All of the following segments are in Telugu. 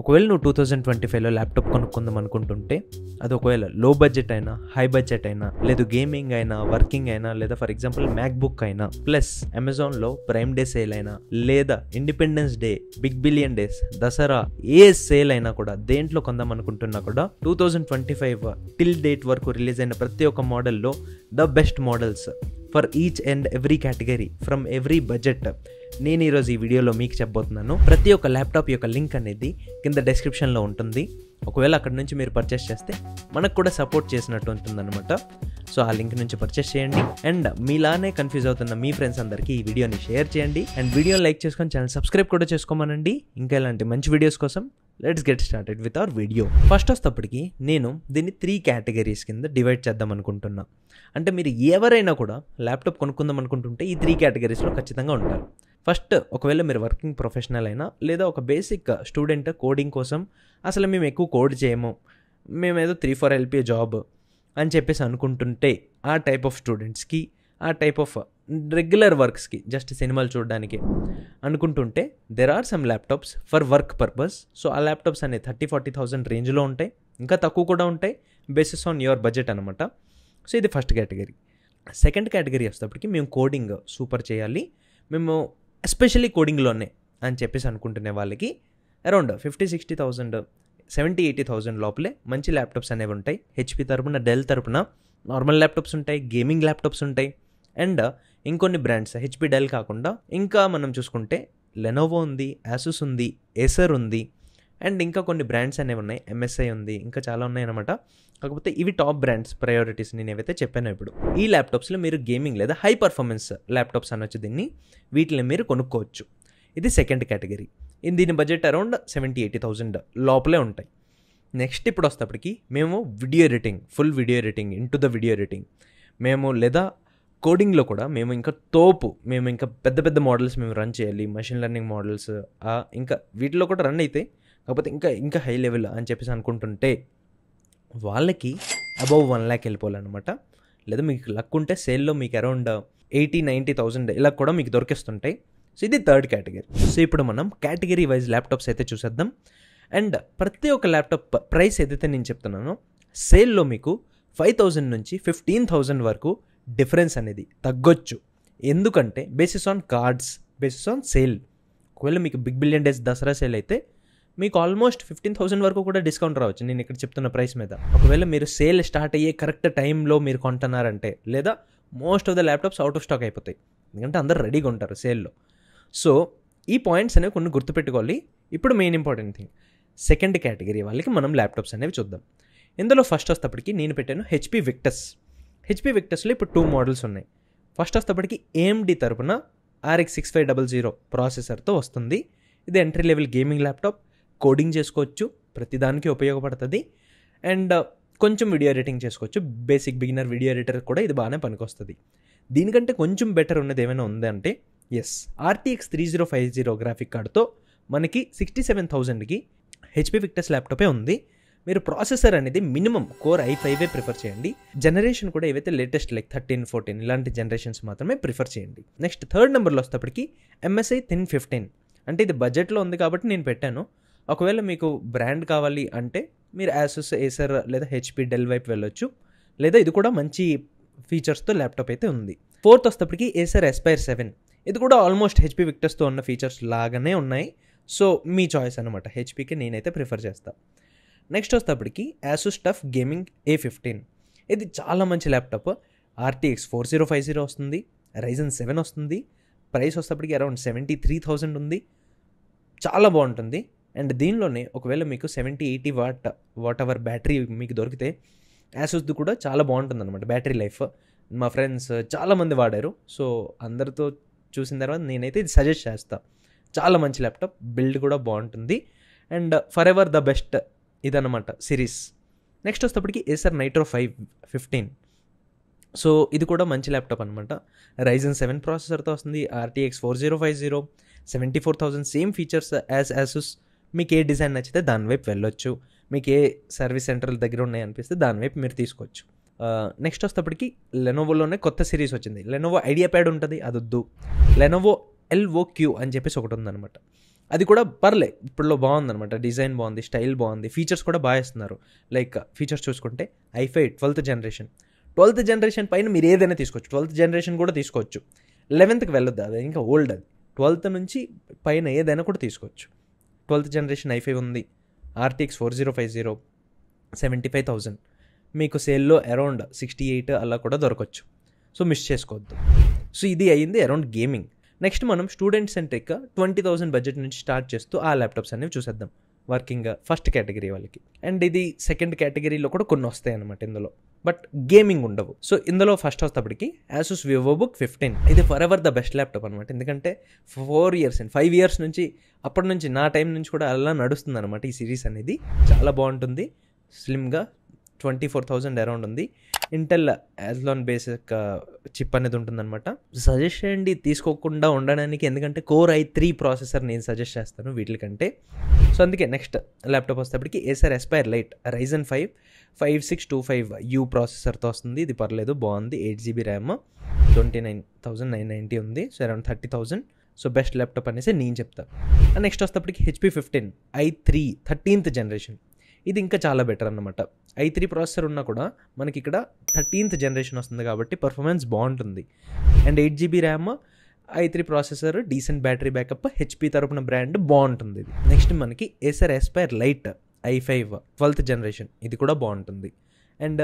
ఒకవేళ నువ్వు 2025లో ల్యాప్టాప్ కొనుక్కుందాం అనుకుంటుంటే అది ఒకవేళ లో బడ్జెట్ అయినా హై బడ్జెట్ అయినా లేదు గేమింగ్ అయినా వర్కింగ్ అయినా లేదా ఫర్ ఎగ్జాంపుల్ మ్యాక్బుక్ అయినా ప్లస్ అమెజాన్లో ప్రైమ్ డే సేల్ అయినా లేదా Independence Day Big billion days Dasara ఏ సేల్ అయినా కూడా దేంట్లో కొందాం అనుకుంటున్నా కూడా 2025 టిల్ డేట్ వరకు రిలీజ్ అయిన ప్రతి ఒక్క మోడల్లో the best models for each and every category from every budget నేను ఈరోజు ఈ వీడియోలో మీకు చెప్పబోతున్నాను. ప్రతి ఒక్క ల్యాప్టాప్ యొక్క లింక్ అనేది కింద డిస్క్రిప్షన్లో ఉంటుంది. ఒకవేళ అక్కడ నుంచి మీరు పర్చేస్ చేస్తే మనకు కూడా సపోర్ట్ చేసినట్టు ఉంటుందన్నమాట. సో ఆ లింక్ నుంచి పర్చేస్ చేయండి అండ్ మీలానే కన్ఫ్యూజ్ అవుతున్న మీ ఫ్రెండ్స్ అందరికీ ఈ వీడియోని షేర్ చేయండి అండ్ వీడియోని లైక్ చేసుకొని ఛానల్ సబ్స్క్రైబ్ కూడా చేసుకోమనండి. ఇంకా ఇలాంటి మంచి వీడియోస్ కోసం let's get started with our video. First వస్తప్పటికి నేను దీన్ని 3 కేటగిరీస్ కింద డివైడ్ చేద్దాం అనుకుంటున్నా. అంటే మీరు ఎవరైనా కూడా ల్యాప్టాప్ కొనుక్కుందాం అనుకుంటుంటే ఈ 3 కేటగిరీస్లో ఖచ్చితంగా ఉంటారు. ఫస్ట్, ఒకవేళ మీరు వర్కింగ్ ప్రొఫెషనల్ అయినా లేదా ఒక బేసిక్ స్టూడెంట్ కోడింగ్ కోసం అసలు మేము ఎక్కువ కోడ్ చేయము, మేమేదో 3-4 LPA జాబ్ అని చెప్పేసి అనుకుంటుంటే ఆ టైప్ ఆఫ్ స్టూడెంట్స్కి, ఆ టైప్ ఆఫ్ రెగ్యులర్ వర్క్స్కి జస్ట్ సినిమాలు చూడడానికి అనుకుంటుంటే there are some laptops for work purpose. So ఆ ల్యాప్టాప్స్ అనేవి 30,000-40,000 రేంజ్లో ఉంటాయి, ఇంకా తక్కువ కూడా ఉంటాయి బేసిస్ ఆన్ యువర్ బడ్జెట్ అనమాట. సో ఇది ఫస్ట్ కేటగిరీ. సెకండ్ కేటగిరీ వచ్చేటప్పటికి మేము కోడింగ్ సూపర్ చేయాలి, మేము ఎస్పెషల్లీ కోడింగ్లోనే అని చెప్పేసి అనుకుంటునే వాళ్ళకి అరౌండ్ 50,000-60,000 70,000-80,000 లోపలే మంచి ల్యాప్టాప్స్ అనేవి ఉంటాయి. హెచ్పి తరపున, డెల్ తరపున నార్మల్ ల్యాప్టాప్స్ ఉంటాయి, గేమింగ్ ల్యాప్టాప్స్ ఉంటాయి అండ్ ఇంకొన్ని బ్రాండ్స్ హెచ్పి డెల్ కాకుండా ఇంకా మనం చూసుకుంటే లెనోవో ఉంది, ఆసూస్ ఉంది, ఏసర్ ఉంది అండ్ ఇంకా కొన్ని బ్రాండ్స్ అనేవి ఉన్నాయి, ఎంఎస్ఐ ఉంది, ఇంకా చాలా ఉన్నాయి అనమాట. కాకపోతే ఇవి టాప్ బ్రాండ్స్ ప్రయారిటీస్ నేను ఏవైతే చెప్పానో ఇప్పుడు. ఈ ల్యాప్టాప్స్లో మీరు గేమింగ్ లేదా హై పర్ఫార్మెన్స్ ల్యాప్టాప్స్ అనొచ్చు దీన్ని, వీటిని మీరు కొనుక్కోవచ్చు. ఇది సెకండ్ కేటగిరీ. దీని బడ్జెట్ అరౌండ్ 70,000-80,000 లోపలే ఉంటాయి. నెక్స్ట్ ఇప్పుడు వస్తేప్పటికి మేము video editing, full video editing, into the video editing మేము లేదా కోడింగ్లో కూడా మేము ఇంకా మేము ఇంకా పెద్ద పెద్ద మోడల్స్ మేము రన్ చేయాలి, మెషిన్ లెర్నింగ్ మోడల్స్ ఇంకా వీటిలో కూడా రన్ అయితే కాకపోతే ఇంకా హై లెవెల్ అని చెప్పేసి అనుకుంటుంటే వాళ్ళకి అబౌవ్ 1 lakh వెళ్ళిపోవాలన్నమాట. లేదా మీకు లక్ ఉంటే సేల్లో మీకు అరౌండ్ 80,000-90,000 ఇలా కూడా మీకు దొరికిస్తుంటాయి. సో ఇది థర్డ్ కేటగిరీ. సో ఇప్పుడు మనం కేటగిరీ వైజ్ ల్యాప్టాప్స్ అయితే చూసేద్దాం. అండ్ ప్రతి ఒక్క ల్యాప్టాప్ ప్రైస్ ఏదైతే నేను చెప్తున్నానో సేల్లో మీకు 5,000 నుంచి 15,000 వరకు డిఫరెన్స్ అనేది తగ్గొచ్చు. ఎందుకంటే basis on cards, basis on sale. ఒకవేళ మీకు big billion days Dussehra sale అయితే మీకు ఆల్మోస్ట్ 15,000 వరకు కూడా డిస్కౌంట్ రావచ్చు నేను ఇక్కడ చెప్తున్న ప్రైస్ మీద. ఒకవేళ మీరు సేల్ స్టార్ట్ అయ్యే కరెక్ట్ టైంలో మీరు కొంటున్నారంటే లేదా most of the laptops out of stock అయిపోతాయి, ఎందుకంటే అందరు రెడీగా ఉంటారు సేల్లో. సో ఈ పాయింట్స్ అనేవి కొన్ని గుర్తుపెట్టుకోవాలి. ఇప్పుడు main important thing, second category వాళ్ళకి మనం ల్యాప్టాప్స్ అనేవి చూద్దాం. ఇందులో ఫస్ట్ వస్తేప్పటికి నేను పెట్టాను హెచ్పి విక్టస్. హెచ్పి విక్టస్లో ఇప్పుడు 2 మోడల్స్ ఉన్నాయి. ఫస్ట్ వస్తేప్పటికి ఏఎండి తరపున RX 6500 ప్రాసెసర్తో వస్తుంది. ఇది entry level gaming laptop, coding చేసుకోవచ్చు, ప్రతిదానికి ఉపయోగపడుతుంది అండ్ కొంచెం వీడియో ఎడిటింగ్ చేసుకోవచ్చు. బేసిక్ బిగినర్ వీడియో ఎడిటర్ కూడా ఇది బాగానే పనికొస్తుంది. దీనికంటే కొంచెం బెటర్ ఉన్నది ఏమైనా ఉందంటే RTX 3050 గ్రాఫిక్ కార్డ్తో మనకి 67,000కి హెచ్పి విక్టస్ ల్యాప్టాపే ఉంది. మీరు ప్రాసెసర్ అనేది మినిమం కోర్ i5 ప్రిఫర్ చేయండి. జనరేషన్ కూడా ఏవైతే లేటెస్ట్ లైక్ 13, 14 ఇలాంటి జనరేషన్స్ మాత్రమే ప్రిఫర్ చేయండి. నెక్స్ట్ థర్డ్ నెంబర్లో వస్తేప్పటికి MSI Thin15. అంటే ఇది బడ్జెట్లో ఉంది కాబట్టి నేను పెట్టాను. ఒకవేళ మీకు బ్రాండ్ కావాలి అంటే మీరు ఆసూస్, ఏసర్ లేదా హెచ్పి డెల్ వైపు వెళ్ళొచ్చు, లేదా ఇది కూడా మంచి ఫీచర్స్తో ల్యాప్టాప్ అయితే ఉంది. ఫోర్త్ వస్తేప్పటికి ఏసర్ Aspire 7. ఇది కూడా ఆల్మోస్ట్ హెచ్పి విక్టస్తో ఉన్న ఫీచర్స్ లాగానే ఉన్నాయి. సో మీ చాయిస్ అనమాట, హెచ్పికి నేనైతే ప్రిఫర్ చేస్తాను. నెక్స్ట్ వస్తేప్పటికి ఆసూస్ టఫ్ గేమింగ్ A15. ఇది చాలా మంచి ల్యాప్టాప్. RTX 4050 వస్తుంది, Ryzen 7 వస్తుంది. ప్రైస్ వస్తేప్పటికి అరౌండ్ 73,000 ఉంది, చాలా బాగుంటుంది. అండ్ దీనిలోనే ఒకవేళ మీకు 70-80 వాట్ అవర్ బ్యాటరీ మీకు దొరికితే ఆసూస్ది కూడా చాలా బాగుంటుంది అనమాట బ్యాటరీ లైఫ్. మా ఫ్రెండ్స్ చాలామంది వాడారు, సో అందరితో చూసిన తర్వాత నేనైతే ఇది సజెస్ట్ చేస్తాను. చాలా మంచి ల్యాప్టాప్, బిల్డ్ కూడా బాగుంటుంది and for ever the best ఇదన్నమాట సిరీస్. నెక్స్ట్ వస్తేప్పటికి ఏసర్ నైట్రో 515. సో ఇది కూడా మంచి ల్యాప్టాప్ అనమాట. Ryzen 7 ప్రాసెసర్తో వస్తుంది, RTX 4050, 74,000 same features as Asus. మీకు ఏ డిజైన్ నచ్చితే దాని వైపు వెళ్ళొచ్చు, మీకు ఏ సర్వీస్ సెంటర్ల దగ్గర ఉన్నాయి అనిపిస్తే దాని వైపు మీరు తీసుకోవచ్చు. నెక్స్ట్ వస్తేప్పటికి లెనోవోలోనే కొత్త సిరీస్ వచ్చింది. లెనోవో ఐడియా ప్యాడ్ ఉంటుంది, అది వద్దు. లెనోవో LOQ అని చెప్పేసి ఒకటి ఉందన్నమాట. అది కూడా పర్లే ఇప్పుడులో బాగుందనమాట, డిజైన్ బాగుంది, స్టైల్ బాగుంది, ఫీచర్స్ కూడా బాగా ఇస్తున్నారు. లైక్ ఫీచర్స్ చూసుకుంటే i5 12th జనరేషన్ పైన మీరు ఏదైనా తీసుకోవచ్చు. 12th జనరేషన్ కూడా తీసుకోవచ్చు. 11th వెళ్ళొద్దు, అది ఇంకా ఓల్డ్. అది 12th నుంచి పైన ఏదైనా కూడా తీసుకోవచ్చు. 12th జనరేషన్ i5 ఉంది. RTX 4050 75,000 మీకు సేల్లో అరౌండ్ 68 అలా కూడా దొరకవచ్చు. సో మిస్ చేసుకోవద్దు. సో ఇది అయ్యింది అరౌండ్ గేమింగ్. నెక్స్ట్ మనం స్టూడెంట్ సెంట్రిక్ 20,000 బడ్జెట్ నుంచి స్టార్ట్ చేస్తూ ఆ ల్యాప్టాప్స్ అనేవి చూసేద్దాం. వర్కింగ్ ఫస్ట్ కేటగిరీ వాళ్ళకి. అండ్ ఇది సెకండ్ కేటగిరీలో కూడా కొన్ని వస్తాయి అనమాట ఇందులో, బట్ గేమింగ్ ఉండవు. సో ఇందులో ఫస్ట్ వస్తేప్పటికి Asus VivoBook 15. ఇది for ever the best laptop అనమాట. ఎందుకంటే 4 years అండ్ 5 years నుంచి అప్పటి నుంచి నా టైం నుంచి కూడా అలా నడుస్తుంది అనమాట ఈ సిరీస్ అనేది. చాలా బాగుంటుంది. స్లిమ్గా 24,000 అరౌండ్ ఉంది. ఇంటెల్ యాజ్లాన్ బేసిక్ చిప్ అనేది ఉంటుందన్నమాట. సజెస్ట్ చేయండి తీసుకోకుండా ఉండడానికి, ఎందుకంటే Core i3 ప్రాసెసర్ నేను సజెస్ట్ చేస్తాను వీటికంటే. సో అందుకే నెక్స్ట్ ల్యాప్టాప్ వస్తేప్పటికి Acer Aspire Lite Ryzen 5 5625U ప్రాసెసర్తో వస్తుంది. ఇది పర్లేదు, బాగుంది. 8GB ర్యామ్, 29,990 ఉంది. So around 30,000. So best laptop అనేసి నేను చెప్తాను. నెక్స్ట్ వస్తేప్పటికి HP 15 i3 13th జనరేషన్. ఇది ఇంకా చాలా బెటర్ అన్నమాట. i3 ప్రాసెసర్ ఉన్నా కూడా మనకి ఇక్కడ 13th జనరేషన్ వస్తుంది కాబట్టి పర్ఫార్మెన్స్ బాగుంటుంది. And 8GB RAM, i3 processor, decent battery backup, HP తరపున బ్రాండ్ బాగుంటుంది ఇది. నెక్స్ట్ మనకి Acer Aspire Lite i5 12th generation. ఇది కూడా బాగుంటుంది. అండ్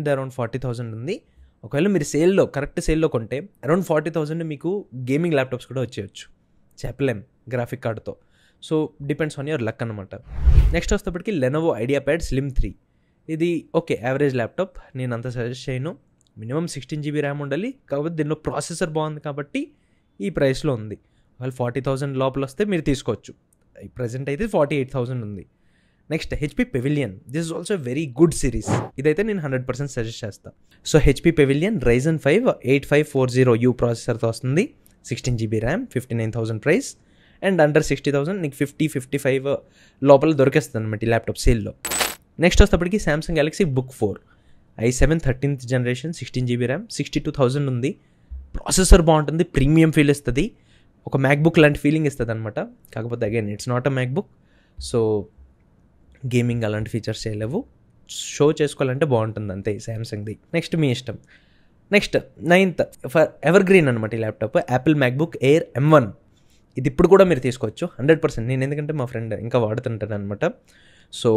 ఇది అరౌండ్ 40,000 ఉంది. ఒకవేళ మీరు కరెక్ట్ సేల్లో కొంటే అరౌండ్ 40,000 మీకు గేమింగ్ ల్యాప్టాప్స్ కూడా వచ్చేయచ్చు, చెప్పలేం గ్రాఫిక్ కార్డుతో. So depends on your luck అనమాట. నెక్స్ట్ వస్తేప్పటికి Lenovo IdeaPad Slim 3. ఇది ఓకే, యావరేజ్ ల్యాప్టాప్, నేను అంత సజెస్ట్ చేయను. మినిమం 16GB ర్యామ్ ఉండాలి. కాకపోతే దీనిలో ప్రాసెసర్ బాగుంది కాబట్టి ఈ ప్రైస్లో ఉంది. వాళ్ళు 40,000 లోపల వస్తే మీరు తీసుకోవచ్చు. ప్రజెంట్ అయితే 48,000 ఉంది. Next HP Pavilion. This is also very good series. ఇదైతే నేను 100% సజెస్ట్ చేస్తాను. So HP Pavilion Ryzen 5 8540U ప్రాసెసర్తో వస్తుంది. 16GB RAM, 59,000 price. And under 60,000 నీకు 50-55 లోపల దొరికేస్తుంది అనమాట ఈ ల్యాప్టాప్ సేల్లో. నెక్స్ట్ వస్తేప్పటికి Samsung Galaxy Book 4 i7 13th generation, 16GB RAM, 62,000 ఉంది. ప్రాసెసర్ బాగుంటుంది, ప్రీమియం ఫీల్ ఇస్తుంది, ఒక మ్యాక్బుక్ లాంటి ఫీలింగ్ ఇస్తుంది అనమాట. కాకపోతే again it's not a MacBook. So gaming అలాంటి ఫీచర్స్ చేయలేవు, షో చేసుకోవాలంటే బాగుంటుంది అంతే శాంసంగ్ది. నెక్స్ట్ మీ ఇష్టం. Next 9th for ever green అనమాట ఈ laptop, Apple MacBook Air M1. ఇది ఇప్పుడు కూడా మీరు తీసుకోవచ్చు 100%. నేను ఎందుకంటే మా ఫ్రెండ్ ఇంకా వాడుతుంటాను అనమాట. సో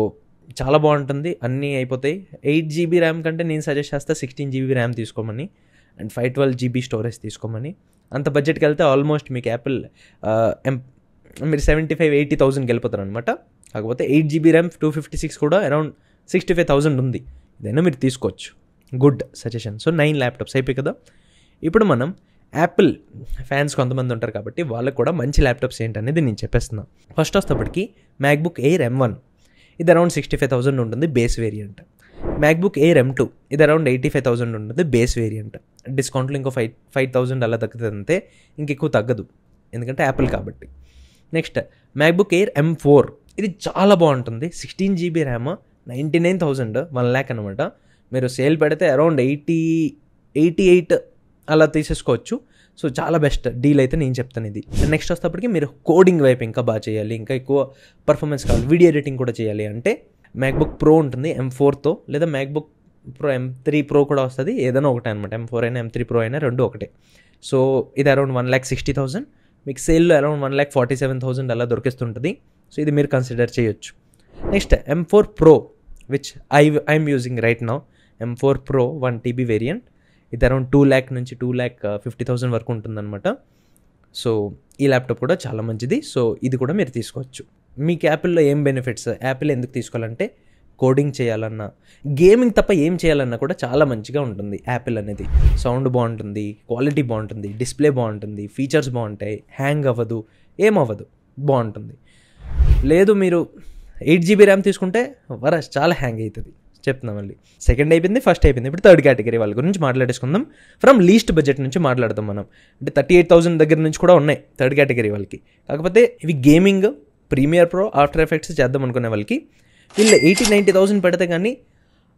చాలా బాగుంటుంది, అన్నీ అయిపోతాయి. 8GB ర్యామ్ కంటే నేను సజెస్ట్ చేస్తా 16GB ర్యామ్ తీసుకోమని, అండ్ 512GB స్టోరేజ్ తీసుకోమని. అంత బడ్జెట్కి వెళ్తే ఆల్మోస్ట్ మీకు యాపిల్ మీరు 75,000-80,000 వెళ్ళిపోతారు అనమాట. కాకపోతే 8GB ర్యామ్ 256 కూడా అరౌండ్ 65,000 ఉంది. ఇదైనా మీరు తీసుకోవచ్చు. Good suggestion. సో 9 ల్యాప్టాప్స్ అయిపోయి కదా. ఇప్పుడు మనం యాపిల్ ఫ్యాన్స్ కొంతమంది ఉంటారు కాబట్టి వాళ్ళకు కూడా మంచి ల్యాప్టాప్స్ ఏంటనేది నేను చెప్పేస్తున్నాను. ఫస్ట్ వస్తేప్పటికి MacBook Air M1. ఇది అరౌండ్ 65,000 ఉంటుంది base variant. MacBook Air M2 ఇది అరౌండ్ 85,000 ఉంటుంది బేస్ వేరియంట్. డిస్కౌంట్లో ఇంకో 5,000 అలా తగ్గుతుంది అంతే, ఇంకెక్కువ తగ్గదు ఎందుకంటే యాపిల్ కాబట్టి. Next MacBook Air M4. ఇది చాలా బాగుంటుంది, 16GB ర్యామ్, 99,000 1 lakh అనమాట. మీరు సేల్ పెడితే అరౌండ్ 88 అలా తీసేసుకోవచ్చు. సో చాలా బెస్ట్ డీల్ అయితే నేను చెప్తాను ఇది. నెక్స్ట్ వస్తేప్పటికి మీరు కోడింగ్ వైపు ఇంకా బాగా చేయాలి, ఇంకా ఎక్కువ పర్ఫార్మెన్స్ కావాలి, వీడియో ఎడిటింగ్ కూడా చేయాలి అంటే MacBook Pro ఉంటుంది M4తో, లేదా MacBook Pro M3 Pro కూడా వస్తుంది, ఏదైనా ఒకటే అనమాట. M4 అయినా M3 Pro అయినా రెండు ఒకటే. సో ఇది అరౌండ్ 1,60,000, మీకు సేల్లో అరౌండ్ 1,47,000 అలా దొరికిస్తుంటుంది. సో ఇది మీరు కన్సిడర్ చేయొచ్చు. Next M4 Pro which I'm using right now. M4 Pro 1TB variant. ఇది అరౌండ్ 2 lakh నుంచి 2,50,000 వరకు ఉంటుందన్నమాట. సో ఈ ల్యాప్టాప్ కూడా చాలా మంచిది. సో ఇది కూడా మీరు తీసుకోవచ్చు. మీకు యాపిల్లో ఏం బెనిఫిట్స్, యాపిల్ ఎందుకు తీసుకోవాలంటే కోడింగ్ చేయాలన్నా, గేమింగ్ తప్ప ఏం చేయాలన్నా కూడా చాలా మంచిగా ఉంటుంది యాపిల్ అనేది. సౌండ్ బాగుంటుంది, క్వాలిటీ బాగుంటుంది, డిస్ప్లే బాగుంటుంది, ఫీచర్స్ బాగుంటాయి, హ్యాంగ్ అవ్వదు, ఏమవ్వదు, బాగుంటుంది. లేదు మీరు 8GB ర్యామ్ తీసుకుంటే వరస్ చాలా హ్యాంగ్ అవుతుంది, చెప్తున్నాం. మళ్ళీ సెకండ్ అయిపోయింది, ఫస్ట్ అయిపోయింది. ఇప్పుడు థర్డ్ కేటగిరీ వాళ్ళ గురించి మాట్లాడేసుకుందాం. ఫ్రమ్ లీస్ట్ బడ్జెట్ నుంచి మాట్లాడతాం మనం. అంటే 38,000 దగ్గర నుంచి కూడా ఉన్నాయి థర్డ్ కేటగిరీ వాళ్ళకి. కాకపోతే ఇవి gaming, premiere pro, after effects చేద్దాం అనుకునే వాళ్ళకి వీళ్ళు 80,000-90,000 పెడితే కానీ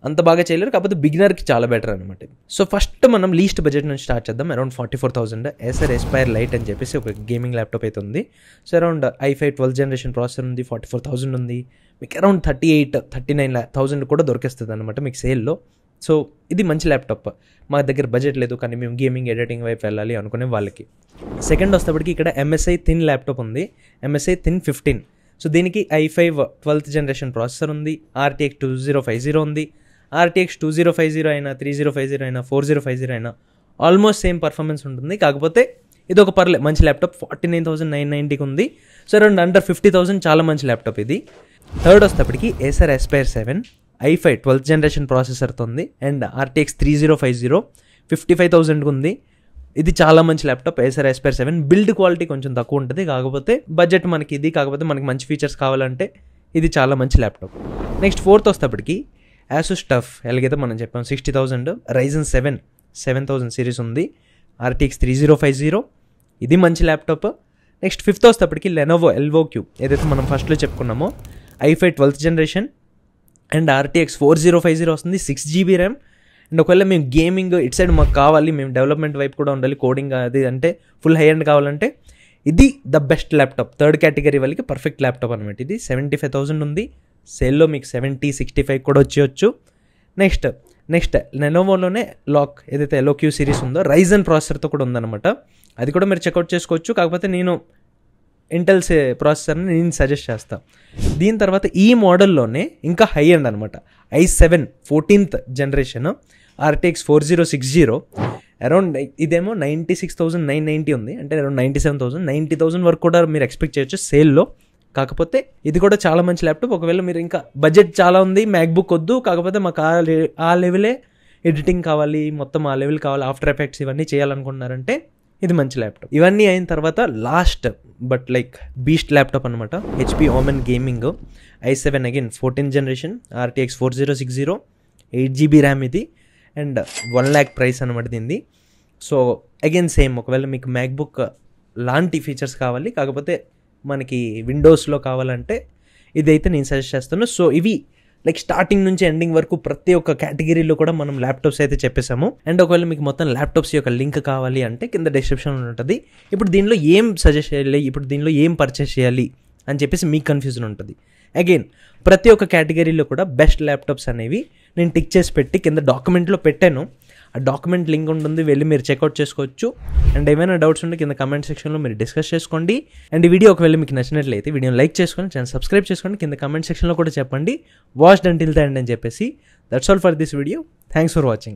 అంత బాగా చేయలేరు, కాకపోతే బిగినర్కి చాలా బెటర్ అనమాట. సో ఫస్ట్ మనం లీస్ట్ బడ్జెట్ నుంచి స్టార్ట్ చేద్దాం. అరౌండ్ 44,000 ఏసర్ ఎస్పైర్ లైట్ అని చెప్పేసి ఒక గేమింగ్ ల్యాప్టాప్ అయితే ఉంది. So around i5 12th generation processor ఉంది, 44,000 ఉంది. మీకు అరౌండ్ 38-39,000 కూడా దొరికేస్తుంది అనమాట మీకు సేల్లో. సో ఇది మంచి ల్యాప్టాప్. మా దగ్గర బడ్జెట్ లేదు కానీ మేము గేమింగ్ ఎడిటింగ్ వైపు వెళ్ళాలి అనుకునే వాళ్ళకి. సెకండ్ వస్తేప్పటికి ఇక్కడ MSI థిన్ ల్యాప్టాప్ ఉంది, MSI థిన్ 15. సో దీనికి i5 12th జనరేషన్ ప్రాసెసర్ ఉంది, RTX 2050 ఉంది. RTX 2050 అయినా 3050 అయినా 4050 అయినా ఆల్మోస్ట్ సేమ్ పర్ఫార్మెన్స్ ఉంటుంది. కాకపోతే ఇది ఒక మంచి ల్యాప్టాప్ 49,990కి ఉంది. సో అరౌండ్ అండర్ 50,000 చాలా మంచి ల్యాప్టాప్ ఇది. థర్డ్ వస్తేప్పటికి Acer Aspire 7 i5 12th generation ప్రాసెసర్తో ఉంది అండ్ RTX 3050 55,000కి ఉంది. ఇది చాలా మంచి laptop Acer Aspire 7. Build quality కొంచెం తక్కువ ఉంటుంది, కాకపోతే బడ్జెట్ మనకి ఇది, కాకపోతే మనకి మంచి ఫీచర్స్ కావాలంటే ఇది చాలా మంచి ల్యాప్టాప్. నెక్స్ట్ ఫోర్త్ వస్తేప్పటికి Asus TUF ఎలాగైతే మనం చెప్పాం 60,000 Ryzen 7 7000 సిరీస్ ఉంది, RTX 3050 ఇది మంచి ల్యాప్టాప్. నెక్స్ట్ ఫిఫ్త్ వస్తేప్పటికి Lenovo ElvoQ ఏదైతే మనం ఫస్ట్లో చెప్పుకున్నామో i5 12th generation and RTX 4050 వస్తుంది, 6GB ర్యామ్. అండ్ ఒకవేళ మేము గేమింగ్ ఇటు సైడ్ మాకు కావాలి, మేము డెవలప్మెంట్ వైపు కూడా ఉండాలి, కోడింగ్ అది అంటే ఫుల్ హై ఎండ్ కావాలంటే ఇది the best laptop. Third category వాళ్ళకి పర్ఫెక్ట్ ల్యాప్టాప్ అనమాట. ఇది 75,000 ఉంది, సేల్లో మీకు 70-65 కూడా వచ్చేయచ్చు. నెక్స్ట్ లెనోవోలోనే లాక్ ఏదైతే ElvoQ సిరీస్ ఉందో Ryzen ప్రాసెసర్తో కూడా ఉందన్నమాట. అది కూడా మీరు చెక్అవుట్ చేసుకోవచ్చు, కాకపోతే నేను ఇంటెల్ ప్రాసెసర్ని నేను సజెస్ట్ చేస్తాను. దీని తర్వాత ఈ మోడల్లోనే ఇంకా హై ఎండ్ అనమాట i7 14th generation RTX 4060 around ఇదేమో 96,990 ఉంది, అంటే అరౌండ్ 97,000 90,000 వరకు కూడా మీరు ఎక్స్పెక్ట్ చేయొచ్చు సేల్లో. కాకపోతే ఇది కూడా చాలా మంచి ల్యాప్టాప్. ఒకవేళ మీరు ఇంకా బడ్జెట్ చాలా ఉంది, మ్యాక్బుక్ వద్దు, కాకపోతే మాకు ఆ లెవెలే ఎడిటింగ్ కావాలి, మొత్తం ఆ లెవెల్ కావాలి, ఆఫ్టర్ ఎఫెక్ట్స్ ఇవన్నీ చేయాలనుకుంటున్నారంటే ఇది మంచి ల్యాప్టాప్. ఇవన్నీ అయిన తర్వాత last but like beast laptop అనమాట HP Omen gaming i7 again 14th generation RTX 4060 8GB RAM ఇది అండ్ 1 lakh ప్రైస్ అనమాట దీనిది. సో అగైన్ సేమ్, ఒకవేళ మీకు మ్యాక్బుక్ లాంటి ఫీచర్స్ కావాలి, కాకపోతే మనకి విండోస్లో కావాలంటే ఇదైతే నేను సజెస్ట్ చేస్తాను. సో ఇవి లైక్ స్టార్టింగ్ నుంచి ఎండింగ్ వరకు ప్రతి ఒక్క కేటగిరీలో కూడా మనం ల్యాప్టాప్స్ అయితే చెప్పేసాము. అండ్ ఒకవేళ మీకు మొత్తం ల్యాప్టాప్స్ యొక్క లింక్ కావాలి అంటే కింద డిస్క్రిప్షన్లో ఉంటుంది. ఇప్పుడు దీనిలో ఏం సజెస్ట్ చేయాలి, ఇప్పుడు దీనిలో ఏం పర్చేస్ చేయాలి అని చెప్పేసి మీకు కన్ఫ్యూజన్ ఉంటుంది. అగైన్ ప్రతి ఒక్క కేటగిరీలో కూడా బెస్ట్ ల్యాప్టాప్స్ అనేవి నేను టిక్ చేసి పెట్టి కింద డాక్యుమెంట్లో పెట్టాను. ఆ డాక్యుమెంట్ లింక్ ఉంటుంది, వెళ్ళి మీరు చెక్అవుట్ చేసుకోవచ్చు. అండ్ ఏమైనా డౌట్స్ ఉంటే కింద కమెంట్ సెక్షన్లో మీరు డిస్కస్ చేసుకోండి. అండ్ ఈ వీడియో ఒకవేళ మీకు నచ్చినట్లయితే వీడియోని లైక్ చేసుకొని ఛానల్ సబ్స్క్రైబ్ చేసుకోండి. కింద కమెంట్ సెక్షన్లో కూడా చెప్పండి వాచ్డ్ అంటిల్ ద ఎండ్ అని చెప్పేసి. That's all for this video. Thanks for watching.